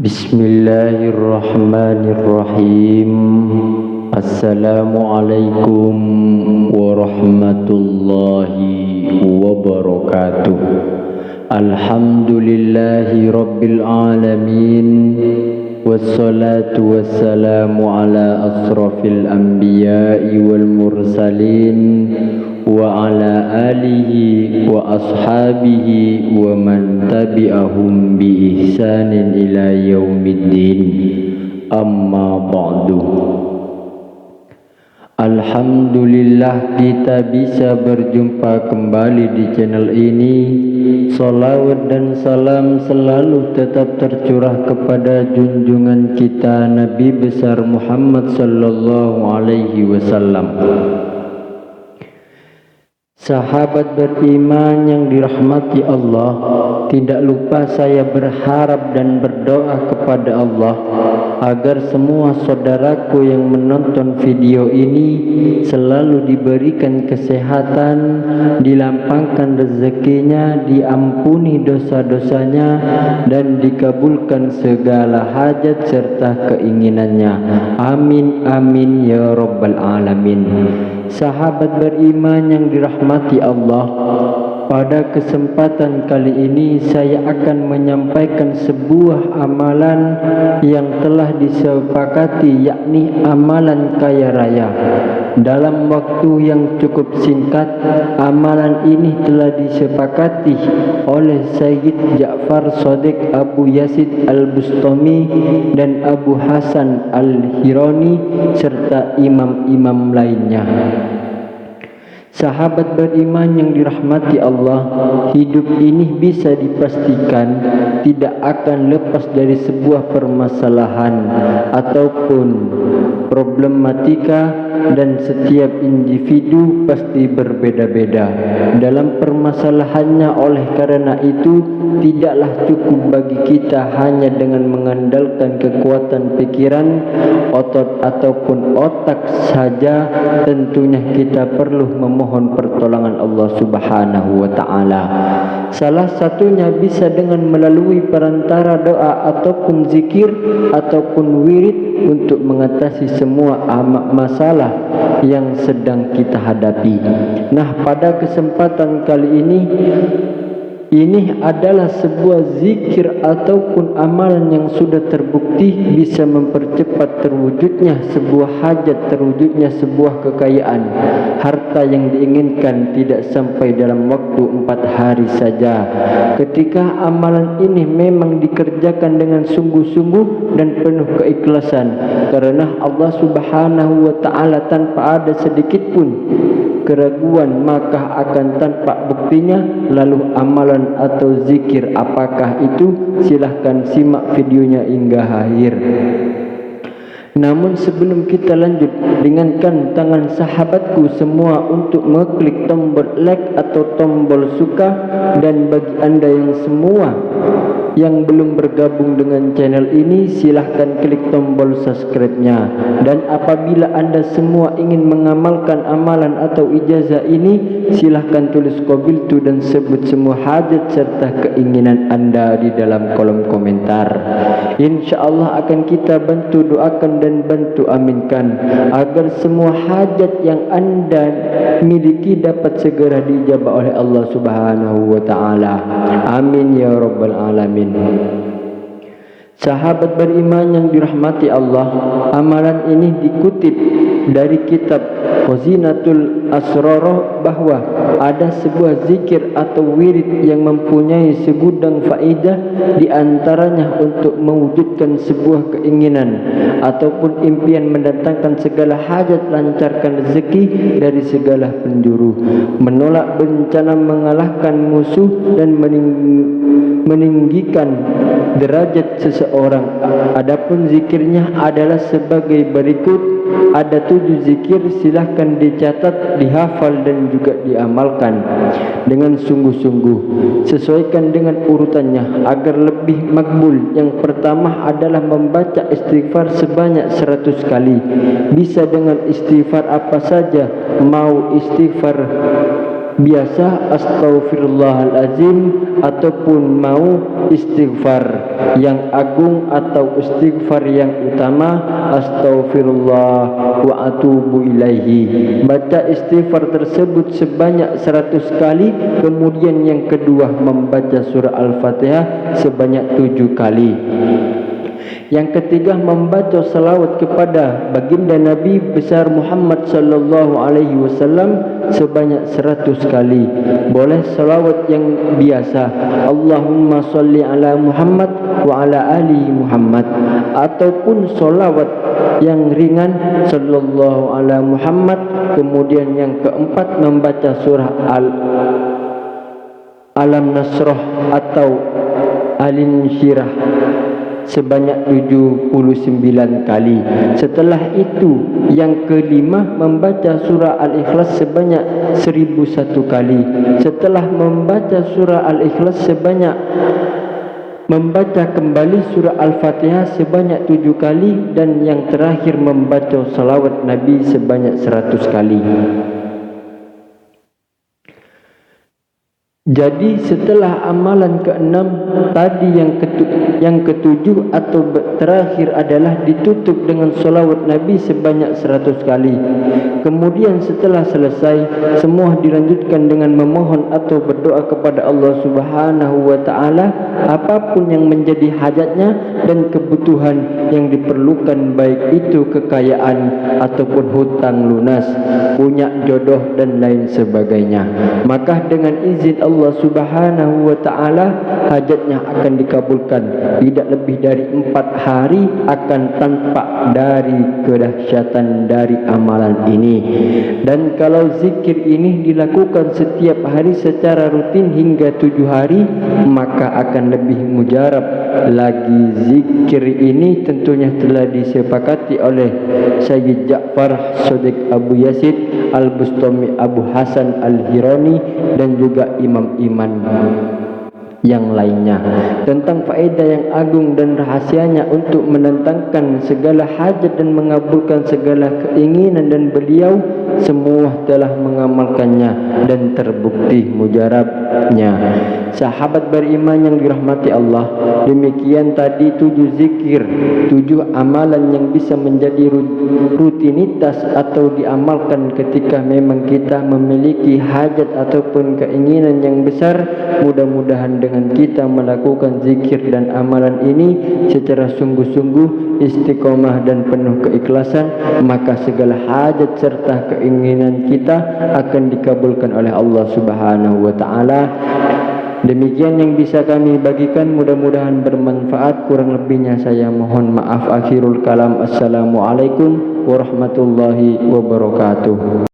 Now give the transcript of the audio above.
Bismillahirrahmanirrahim. Assalamualaikum warahmatullahi wabarakatuh. Alhamdulillahi rabbil alamin. Wassalatu wassalamu ala asrafil anbiya'i wal mursalin wa ala alihi wa ashabihi wa man tabi'ahum bi ihsanin ila yaumiddin. Amma ba'du. Alhamdulillah kita bisa berjumpa kembali di channel ini. Salawat dan salam selalu tetap tercurah kepada junjungan kita Nabi besar Muhammad sallallahu alaihi wasallam. Sahabat beriman yang dirahmati Allah, tidak lupa saya berharap dan berdoa kepada Allah agar semua saudaraku yang menonton video ini selalu diberikan kesehatan, dilampangkan rezekinya, diampuni dosa-dosanya, dan dikabulkan segala hajat serta keinginannya. Amin amin ya rabbal alamin. Sahabat beriman yang dirahmati Allah, pada kesempatan kali ini saya akan menyampaikan sebuah amalan yang telah disepakati, yakni amalan kaya raya. Dalam waktu yang cukup singkat, amalan ini telah disepakati oleh Sayyid Ja'far Shadiq Abu Yazid Al-Bustami dan Abu Hasan Al-Hirani serta imam-imam lainnya. Sahabat beriman yang dirahmati Allah, hidup ini bisa dipastikan tidak akan lepas dari sebuah permasalahan ataupun problematika, dan setiap individu pasti berbeda-beda dalam permasalahannya. Oleh karena itu, tidaklah cukup bagi kita hanya dengan mengandalkan kekuatan pikiran, otot ataupun otak saja. Tentunya kita perlu memohon pertolongan Allah Subhanahu wa taala. Salah satunya bisa dengan melalui perantara doa ataupun zikir ataupun wirid untuk mengatasi semua masalah yang sedang kita hadapi. Nah, pada kesempatan kali ini adalah sebuah zikir ataupun amalan yang sudah terbukti bisa mempercepat terwujudnya sebuah hajat, terwujudnya sebuah kekayaan. Harta yang diinginkan tidak sampai dalam waktu 4 hari saja. Ketika amalan ini memang dikerjakan dengan sungguh-sungguh dan penuh keikhlasan, karena Allah Subhanahu wa taala tanpa ada sedikit pun keraguan, maka akan tampak buktinya. Lalu amalan atau zikir apakah itu? Silahkan simak videonya hingga akhir. Namun sebelum kita lanjut, ringankan tangan sahabatku semua untuk mengklik tombol like atau tombol suka. Dan bagi anda yang semua yang belum bergabung dengan channel ini, silahkan klik tombol subscribe-nya. Dan apabila anda semua ingin mengamalkan amalan atau ijazah ini, silahkan tulis qabiltu dan sebut semua hajat serta keinginan anda di dalam kolom komentar. InsyaAllah akan kita bantu doakan dan bantu aminkan agar semua hajat yang anda miliki dapat segera diijabah oleh Allah Subhanahu wa taala. Amin ya rabbal alamin. Sahabat beriman yang dirahmati Allah, amalan ini dikutip dari kitab Khazinatul Asrarah bahwa ada sebuah zikir atau wirid yang mempunyai segudang faedah, di antaranya untuk mewujudkan sebuah keinginan ataupun impian, mendatangkan segala hajat, lancarkan rezeki dari segala penjuru, menolak bencana, mengalahkan musuh, dan meninggikan derajat seseorang. Adapun zikirnya adalah sebagai berikut. Ada 7 zikir, silahkan dicatat, dihafal dan juga diamalkan dengan sungguh-sungguh. Sesuaikan dengan urutannya agar lebih makbul. Yang pertama adalah membaca istighfar sebanyak 100 kali. Bisa dengan istighfar apa saja, mau istighfar biasa astaghfirullahalazim ataupun mau istighfar yang agung atau istighfar yang utama, astaghfirullah wa atubu ilaihi. Baca istighfar tersebut sebanyak 100 kali. Kemudian yang kedua membaca surah Al-Fatihah sebanyak 7 kali. Yang ketiga membaca salawat kepada baginda Nabi besar Muhammad sallallahu alaihi wasallam sebanyak 100 kali. Boleh salawat yang biasa, Allahumma salli ala Muhammad wa ala ali Muhammad, ataupun salawat yang ringan, sallallahu ala Muhammad. Kemudian yang keempat membaca surah Alam Nasrah atau Al-Insyirah sebanyak 79 kali. Setelah itu yang kelima membaca surah Al-Ikhlas sebanyak 1001 kali. Setelah membaca surah Al-Ikhlas membaca kembali surah Al-Fatihah sebanyak 7 kali, dan yang terakhir membaca salawat Nabi sebanyak 100 kali. Jadi setelah amalan ke-6 tadi, yang ketujuh atau terakhir adalah ditutup dengan salawat Nabi sebanyak 100 kali. Kemudian setelah selesai, semua dilanjutkan dengan memohon atau berdoa kepada Allah Subhanahu wa taala apapun yang menjadi hajatnya dan kebutuhan yang diperlukan, baik itu kekayaan ataupun hutang lunas, punya jodoh dan lain sebagainya. Maka dengan izin Allah Subhanahu wa taala hajatnya akan dikabulkan. Tidak lebih dari 4 hari akan tampak dari kedahsyatan dari amalan ini. Dan kalau zikir ini dilakukan setiap hari secara rutin hingga 7 hari, maka akan lebih mujarab lagi. Zikir ini tentunya telah disepakati oleh Sayyid Ja'far Shadiq Abu Yazid Al-Bustami Abu Hasan Al-Hirani dan juga imam-iman yang lainnya, tentang faedah yang agung dan rahasianya untuk menentangkan segala hajat dan mengabulkan segala keinginan, dan beliau semua telah mengamalkannya dan terbukti mujarabnya. Sahabat beriman yang dirahmati Allah, demikian tadi 7 zikir, 7 amalan yang bisa menjadi rutinitas atau diamalkan ketika memang kita memiliki hajat ataupun keinginan yang besar. Mudah-mudahan dengan kita melakukan zikir dan amalan ini secara sungguh-sungguh, istiqomah dan penuh keikhlasan, maka segala hajat serta keinginan kita akan dikabulkan oleh Allah Subhanahu wa taala. Demikian yang bisa kami bagikan, mudah-mudahan bermanfaat. Kurang lebihnya saya mohon maaf. Akhirul kalam, assalamualaikum warahmatullahi wabarakatuh.